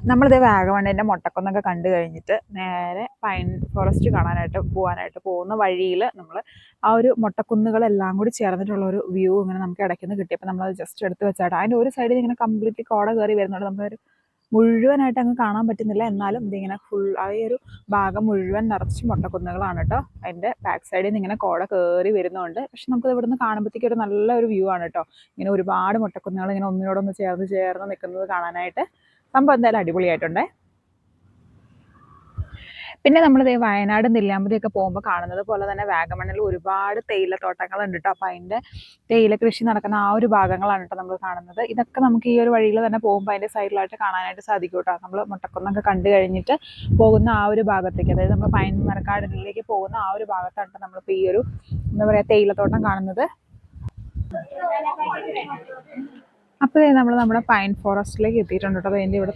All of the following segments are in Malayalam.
നമ്മളിത് വാഗമണ്ണിൻ്റെ മൊട്ടക്കുന്നൊക്കെ കണ്ടു കഴിഞ്ഞിട്ട് നേരെ പൈൻ ഫോറസ്റ്റ് കാണാനായിട്ട് പോകാനായിട്ട് പോകുന്ന വഴിയിൽ നമ്മൾ ആ ഒരു മൊട്ടക്കുന്നുകളെല്ലാം കൂടി ചേർന്നിട്ടുള്ള ഒരു വ്യൂ ഇങ്ങനെ നമുക്ക് ഇടയ്ക്കുന്ന് കിട്ടിയപ്പോൾ നമ്മളത് ജസ്റ്റ് എടുത്ത് വെച്ചായിട്ട് അതിൻ്റെ ഒരു സൈഡിൽ ഇങ്ങനെ കംപ്ലീറ്റ്ലി കോട കയറി വരുന്നുണ്ട്. നമ്മളൊരു മുഴുവനായിട്ട് അങ്ങ് കാണാൻ പറ്റുന്നില്ല, എന്നാലും ഇതിങ്ങനെ ഫുൾ ആ ഒരു ഭാഗം മുഴുവൻ നിറച്ച് മൊട്ടക്കുന്നുകളാണ് കേട്ടോ. അതിൻ്റെ ബാക്ക് സൈഡിൽ നിന്ന് ഇങ്ങനെ കോട കയറി വരുന്നുണ്ട്. പക്ഷെ നമുക്ക് ഇവിടുന്ന് കാണുമ്പോഴത്തേക്ക് ഒരു നല്ലൊരു വ്യൂ ആണ് കേട്ടോ. ഇങ്ങനെ ഒരുപാട് മൊട്ടക്കുന്നുകൾ ഇങ്ങനെ ഒന്നിനോടൊന്ന് ചേർന്ന് നിൽക്കുന്നത് കാണാനായിട്ട് സംഭവം എന്തായാലും അടിപൊളിയായിട്ടുണ്ട്. പിന്നെ നമ്മൾ വയനാട് നെല്ലിയാമ്പതിയൊക്കെ പോകുമ്പോൾ കാണുന്നത് പോലെ തന്നെ വാഗമണ്ണിൽ ഒരുപാട് തേയിലത്തോട്ടങ്ങളുണ്ട് കേട്ടോ. അപ്പം അതിൻ്റെ തേയില കൃഷി നടക്കുന്ന ആ ഒരു ഭാഗങ്ങളാണ് കേട്ടോ നമ്മൾ കാണുന്നത്. ഇതൊക്കെ നമുക്ക് ഈ ഒരു വഴിയിൽ തന്നെ പോകുമ്പോൾ അതിൻ്റെ സൈഡിലായിട്ട് കാണാനായിട്ട് സാധിക്കും കേട്ടോ. നമ്മൾ മുട്ടക്കുന്നൊക്കെ കണ്ടു കഴിഞ്ഞിട്ട് പോകുന്ന ആ ഒരു ഭാഗത്തേക്ക്, അതായത് നമ്മൾ പൈൻ മരക്കാടിലേക്ക് പോകുന്ന ആ ഒരു ഭാഗത്താണ് നമ്മളിപ്പോൾ ഈ ഒരു എന്താ പറയുക തേയിലത്തോട്ടം കാണുന്നത്. അപ്പോൾ നമ്മൾ നമ്മുടെ പൈൻ ഫോറസ്റ്റിലേക്ക് എത്തിയിട്ടുണ്ട് കേട്ടോ. അതിൻ്റെ ഇവിടെ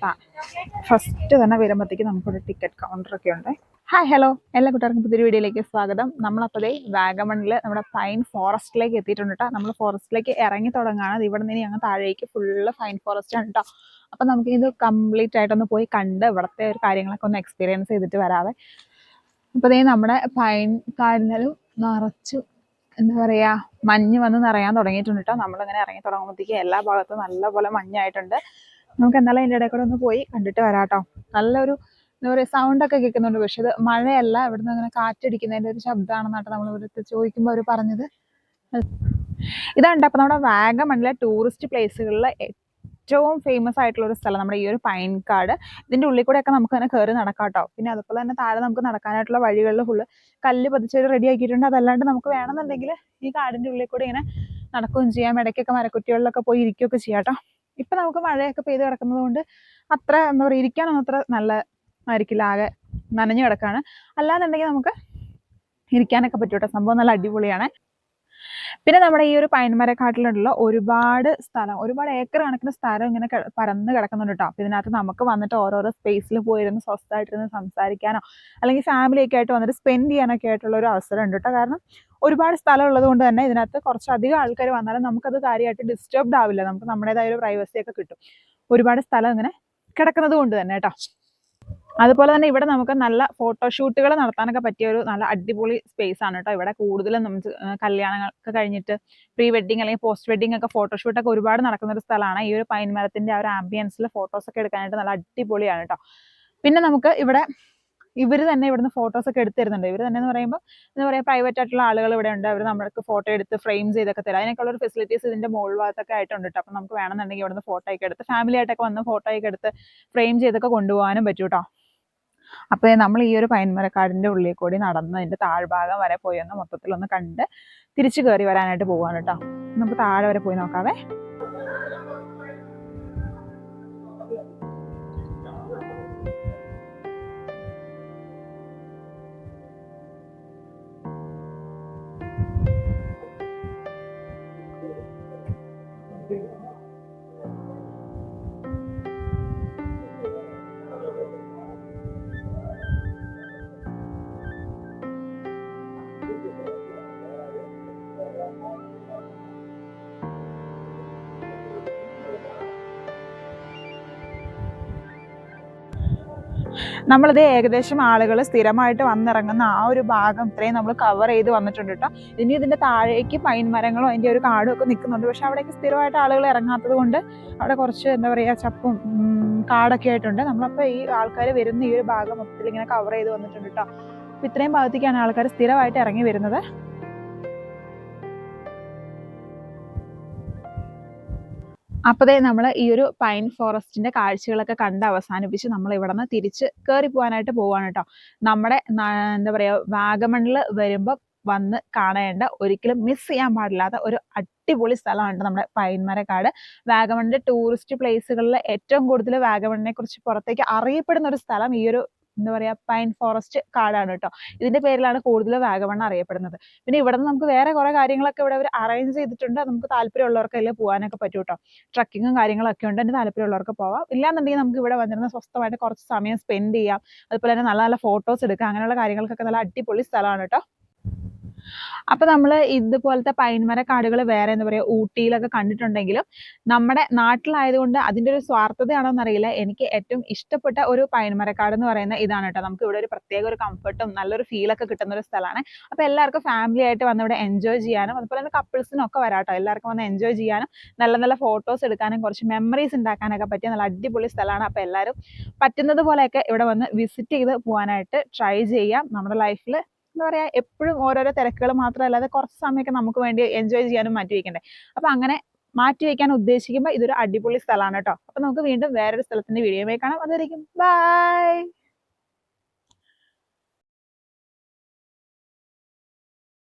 ഫസ്റ്റ് തന്നെ വരുമ്പോഴത്തേക്ക് നമുക്കൊരു ടിക്കറ്റ് കൗണ്ടറൊക്കെ ഉണ്ട്. ഹായ് ഹലോ, എല്ലാ കൂട്ടുകാർക്കും പുതിയൊരു വീഡിയോയിലേക്ക് സ്വാഗതം. നമ്മളപ്പോൾ വാഗമണ്ണിൽ നമ്മുടെ പൈൻ ഫോറസ്റ്റിലേക്ക് എത്തിയിട്ടുണ്ട് കേട്ടോ. നമ്മൾ ഫോറസ്റ്റിലേക്ക് ഇറങ്ങി തുടങ്ങുകയാണ്. അത് ഇവിടെ നിന്ന് ഞങ്ങൾ താഴേക്ക് ഫുള്ള് പൈൻ ഫോറസ്റ്റ് ആണ് കേട്ടോ. അപ്പം നമുക്കിത് കംപ്ലീറ്റ് ആയിട്ടൊന്ന് പോയി കണ്ട് ഇവിടുത്തെ ഒരു കാര്യങ്ങളൊക്കെ ഒന്ന് എക്സ്പീരിയൻസ് ചെയ്തിട്ട് വരാവേ. അപ്പോൾ നമ്മുടെ പൈൻ കാടിനും നിറച്ചു എന്താ പറയുക മഞ്ഞ് വന്ന് നിറയാൻ തുടങ്ങിയിട്ടുണ്ട് കേട്ടോ. നമ്മളിങ്ങനെ ഇറങ്ങി തുടങ്ങുമ്പോഴത്തേക്ക് എല്ലാ ഭാഗത്തും നല്ലപോലെ മഞ്ഞായിട്ടുണ്ട്. നമുക്ക് എന്നാലും അതിൻ്റെ ഇടയിൽ കൂടെ ഒന്ന് പോയി കണ്ടിട്ട് വരാം കേട്ടോ. നല്ലൊരു എന്താ പറയുക സൗണ്ടൊക്കെ കേൾക്കുന്നുണ്ട്, പക്ഷെ ഇത് മഴയല്ല, ഇവിടുന്ന് അങ്ങനെ കാറ്റടിക്കുന്നതിൻ്റെ ഒരു ശബ്ദമാണെന്നാട്ടോ നമ്മൾ ഇവിടുത്തെ ചോദിക്കുമ്പോൾ അവർ പറഞ്ഞത്. ഇതാണ് അപ്പം നമ്മുടെ വാഗമണ്ണിലെ ടൂറിസ്റ്റ് പ്ലേസുകളിൽ ഏറ്റവും ഫേമസ് ആയിട്ടുള്ള ഒരു സ്ഥലം നമ്മുടെ ഈ ഒരു പൈൻകാട്. ഇതിൻ്റെ ഉള്ളിൽ കൂടെയൊക്കെ നമുക്ക് തന്നെ കയറി നടക്കാം കേട്ടോ. പിന്നെ അതുപോലെ തന്നെ താഴെ നമുക്ക് നടക്കാനായിട്ടുള്ള വഴികളിൽ ഫുള്ള് കല്ല് പതിച്ച് റെഡി ആക്കിയിട്ടുണ്ട്. അതല്ലാണ്ട് നമുക്ക് വേണമെന്നുണ്ടെങ്കിൽ ഈ കാടിൻ്റെ ഉള്ളിൽ കൂടെ ഇങ്ങനെ നടക്കുകയും ചെയ്യാം. ഇടയ്ക്കൊക്കെ മരക്കുറ്റികളിലൊക്കെ പോയി ഇരിക്കുകയൊക്കെ ചെയ്യാം കേട്ടോ. ഇപ്പം നമുക്ക് മഴയൊക്കെ പെയ്ത് കിടക്കുന്നത് കൊണ്ട് അത്ര എന്താ പറയുക ഇരിക്കാനൊന്നും അത്ര നല്ലതായിരിക്കില്ല, ആകെ നനഞ്ഞു കിടക്കുകയാണ്. അല്ലാന്നുണ്ടെങ്കിൽ നമുക്ക് ഇരിക്കാനൊക്കെ പറ്റും കേട്ടോ. സംഭവം നല്ല അടിപൊളിയാണ്. പിന്നെ നമ്മുടെ ഈ ഒരു പൈൻമരക്കാട്ടിലുള്ള ഒരുപാട് ഏക്കർ കണക്കിന് സ്ഥലം ഇങ്ങനെ പരന്ന് കിടക്കുന്നുണ്ട് കേട്ടോ. അപ്പോൾ ഇതിനകത്ത് നമുക്ക് വന്നിട്ട് ഓരോരോ സ്പേസിൽ പോയിരുന്ന് സ്വസ്ഥമായിട്ടിരുന്ന് സംസാരിക്കാനോ അല്ലെങ്കിൽ ഫാമിലിയൊക്കെ ആയിട്ട് വന്നിട്ട് സ്പെൻഡ് ചെയ്യാനൊക്കെ ആയിട്ടുള്ള ഒരു അവസരം ഉണ്ട് കേട്ടോ. കാരണം ഒരുപാട് സ്ഥലം ഉള്ളത് കൊണ്ട് തന്നെ ഇതിനകത്ത് കുറച്ചധികം ആൾക്കാർ വന്നാലും നമുക്കത് കാര്യമായിട്ട് ഡിസ്റ്റർബ്ഡ് ആവില്ല. നമുക്ക് നമ്മുടേതായ ഒരു പ്രൈവസി ഒക്കെ കിട്ടും, ഒരുപാട് സ്ഥലം ഇങ്ങനെ കിടക്കുന്നത് കൊണ്ട് തന്നെ കേട്ടോ. അതുപോലെ തന്നെ ഇവിടെ നമുക്ക് നല്ല ഫോട്ടോഷൂട്ടുകൾ നടത്താനൊക്കെ പറ്റിയ ഒരു നല്ല അടിപൊളി സ്പേസ് ആണ് കേട്ടോ. ഇവിടെ കൂടുതലും നമുക്ക് കല്യാണങ്ങളൊക്കെ കഴിഞ്ഞിട്ട് പ്രീ വെഡിങ് അല്ലെങ്കിൽ പോസ്റ്റ് വെഡിങ് ഒക്കെ ഫോട്ടോഷൂട്ടൊക്കെ ഒരുപാട് നടക്കുന്ന ഒരു സ്ഥലമാണ്. ഈ ഒരു പൈൻ മരത്തിന്റെ ആ ഒരു ആംബിയൻസിൽ ഫോട്ടോസൊക്കെ എടുക്കാനായിട്ട് നല്ല അടിപൊളിയാണ് കേട്ടോ. പിന്നെ നമുക്ക് ഇവിടെ ഇവർ തന്നെ ഇവിടുന്ന് ഫോട്ടോസ് ഒക്കെ എടുത്ത് തരുന്നുണ്ട്. ഇവർ തന്നെ എന്ന് പറയുമ്പോൾ എന്താ പറയുക പ്രൈവറ്റ് ആയിട്ടുള്ള ആളുകൾ ഇവിടെ ഉണ്ട്. അവർ നമ്മൾക്ക് ഫോട്ടോ എടുത്ത് ഫ്രെയിം ചെയ്തൊക്കെ തരാം. അതിനൊക്കെയുള്ള ഒരു ഫെസിലിറ്റീസ് ഇതിന്റെ മുകൾ ഭാഗത്തൊക്കെ ആയിട്ടുണ്ട് കേട്ടോ. അപ്പം നമുക്ക് വേണമെന്നുണ്ടെങ്കിൽ ഇവിടുന്ന് ഫോട്ടോ ഒക്കെ എടുത്ത് ഫാമിലി ആയിട്ടൊക്കെ വന്ന് ഫോട്ടോ ഒക്കെ എടുത്ത് ഫ്രെയിം ചെയ്തൊക്കെ കൊണ്ടുപോകാനും പറ്റും കേട്ടോ. അപ്പോൾ നമ്മൾ ഈ ഒരു പൈൻമരക്കാടിൻ്റെ ഉള്ളിൽ കൂടി നടന്ന് അതിൻ്റെ താഴ്ഭാഗം വരെ പോയി ഒന്ന് മൊത്തത്തിലൊന്ന് കണ്ട് തിരിച്ചു കയറി വരാനായിട്ട് പോവാണ് കേട്ടോ. നമുക്ക് താഴെ വരെ പോയി നോക്കാവേ. നമ്മളിത് ഏകദേശം ആളുകൾ സ്ഥിരമായിട്ട് വന്നിറങ്ങുന്ന ആ ഒരു ഭാഗം ഇത്രയും നമ്മൾ കവർ ചെയ്ത് വന്നിട്ടുണ്ട് കേട്ടോ. ഇനി ഇതിൻ്റെ താഴേക്ക് പൈൻ മരങ്ങളും അതിൻ്റെ ഒരു കാടും ഒക്കെ നിൽക്കുന്നുണ്ട്. പക്ഷെ അവിടേക്ക് സ്ഥിരമായിട്ട് ആളുകൾ ഇറങ്ങാത്തത് കൊണ്ട് അവിടെ കുറച്ച് എന്താ പറയുക ചപ്പും കാടൊക്കെ ആയിട്ടുണ്ട്. നമ്മളപ്പോൾ ഈ ആൾക്കാർ വരുന്ന ഈ ഒരു ഭാഗം മൊത്തത്തിൽ ഇങ്ങനെ കവർ ചെയ്ത് വന്നിട്ടുണ്ട് കേട്ടോ. അപ്പോൾ ഇത്രയും ഭാഗത്തേക്കാണ് ആൾക്കാർ സ്ഥിരമായിട്ട് ഇറങ്ങി വരുന്നത്. അപ്പോൾ നമ്മൾ ഈ ഒരു പൈൻ ഫോറസ്റ്റിന്റെ കാഴ്ചകളൊക്കെ കണ്ട് അവസാനിപ്പിച്ച് നമ്മൾ ഇവിടെ നിന്ന് തിരിച്ച് കയറി പോകാനായിട്ട് പോവാണ് കേട്ടോ. നമ്മുടെ എന്താ പറയുക വാഗമണ്ണിൽ വരുമ്പോൾ വന്ന് കാണേണ്ട, ഒരിക്കലും മിസ് ചെയ്യാൻ പാടില്ലാത്ത ഒരു അടിപൊളി സ്ഥലമാണ് നമ്മുടെ പൈൻമരക്കാട്. വാഗമണിന്റെ ടൂറിസ്റ്റ് പ്ലേസുകളിൽ ഏറ്റവും കൂടുതൽ വാഗമണിനെ കുറിച്ച് പുറത്തേക്ക് അറിയപ്പെടുന്ന ഒരു സ്ഥലം ഈ ഒരു എന്താ പറയുക പൈൻ ഫോറസ്റ്റ് കാടാണ് കേട്ടോ. ഇതിന്റെ പേരിലാണ് കൂടുതൽ വാഗമൺ അറിയപ്പെടുന്നത്. പിന്നെ ഇവിടെ നിന്ന് നമുക്ക് വേറെ കുറെ കാര്യങ്ങളൊക്കെ ഇവിടെ അവർ അറേഞ്ച് ചെയ്തിട്ടുണ്ട്. നമുക്ക് താല്പര്യമുള്ളവർക്ക് അതിൽ പോകാനൊക്കെ പറ്റും കേട്ടോ. ട്രക്കിങ്ങും കാര്യങ്ങളൊക്കെ ഉണ്ട്. അതിന് താല്പര്യമുള്ളവർക്ക് പോവാം. ഇല്ലാന്നുണ്ടെങ്കിൽ നമുക്ക് ഇവിടെ വന്നിരുന്ന സ്വസ്ഥമായിട്ട് കുറച്ച് സമയം സ്പെൻഡ് ചെയ്യാം. അതുപോലെ തന്നെ നല്ല നല്ല ഫോട്ടോസ് എടുക്കാം. അങ്ങനെയുള്ള കാര്യങ്ങൾക്കൊക്കെ നല്ല അടിപൊളി സ്ഥലമാണ് കേട്ടോ. അപ്പോൾ നമ്മൾ ഇതുപോലത്തെ പൈൻമര കാടുകൾ വേറെ എന്താ പറയുക ഊട്ടിയിലൊക്കെ കണ്ടിട്ടുണ്ടെങ്കിലും നമ്മുടെ നാട്ടിലായതുകൊണ്ട് അതിൻ്റെ ഒരു സ്വാർത്ഥതയാണോ എന്നറിയില്ല, എനിക്ക് ഏറ്റവും ഇഷ്ടപ്പെട്ട ഒരു പൈൻമരക്കാട് എന്ന് പറയുന്നത് ഇതാണ് കേട്ടോ. നമുക്ക് ഇവിടെ ഒരു പ്രത്യേക ഒരു കംഫർട്ടും നല്ലൊരു ഫീലൊക്കെ കിട്ടുന്ന ഒരു സ്ഥലമാണ്. അപ്പോൾ എല്ലാവർക്കും ഫാമിലി ആയിട്ട് വന്ന് ഇവിടെ എൻജോയ് ചെയ്യാനും അതുപോലെ തന്നെ കപ്പിൾസിനും ഒക്കെ വരാം കേട്ടോ. എല്ലാവർക്കും വന്ന് എൻജോയ് ചെയ്യാനും നല്ല നല്ല ഫോട്ടോസ് എടുക്കാനും കുറച്ച് മെമ്മറീസ് ഉണ്ടാക്കാനൊക്കെ പറ്റിയ നല്ല അടിപൊളി സ്ഥലമാണ്. അപ്പോൾ എല്ലാവരും പറ്റുന്നത് പോലെയൊക്കെ ഇവിടെ വന്ന് വിസിറ്റ് ചെയ്ത് പോകാനായിട്ട് ട്രൈ ചെയ്യാം. നമ്മുടെ ലൈഫിൽ എന്താ പറയുക, എപ്പോഴും ഓരോരോ തിരക്കുകൾ മാത്രമല്ലാതെ കുറച്ച് സമയമൊക്കെ നമുക്ക് വേണ്ടി എൻജോയ് ചെയ്യാനും മാറ്റി വെക്കണ്ടേ. അപ്പോൾ അങ്ങനെ മാറ്റി വെക്കാൻ ഉദ്ദേശിക്കുമ്പോൾ ഇതൊരു അടിപൊളി സ്ഥലമാണ് കേട്ടോ. അപ്പോൾ നമുക്ക് വീണ്ടും വേറൊരു സ്ഥലത്തിന്റെ വീഡിയോയുമായി കാണാം. അതുവരെയും ബൈ.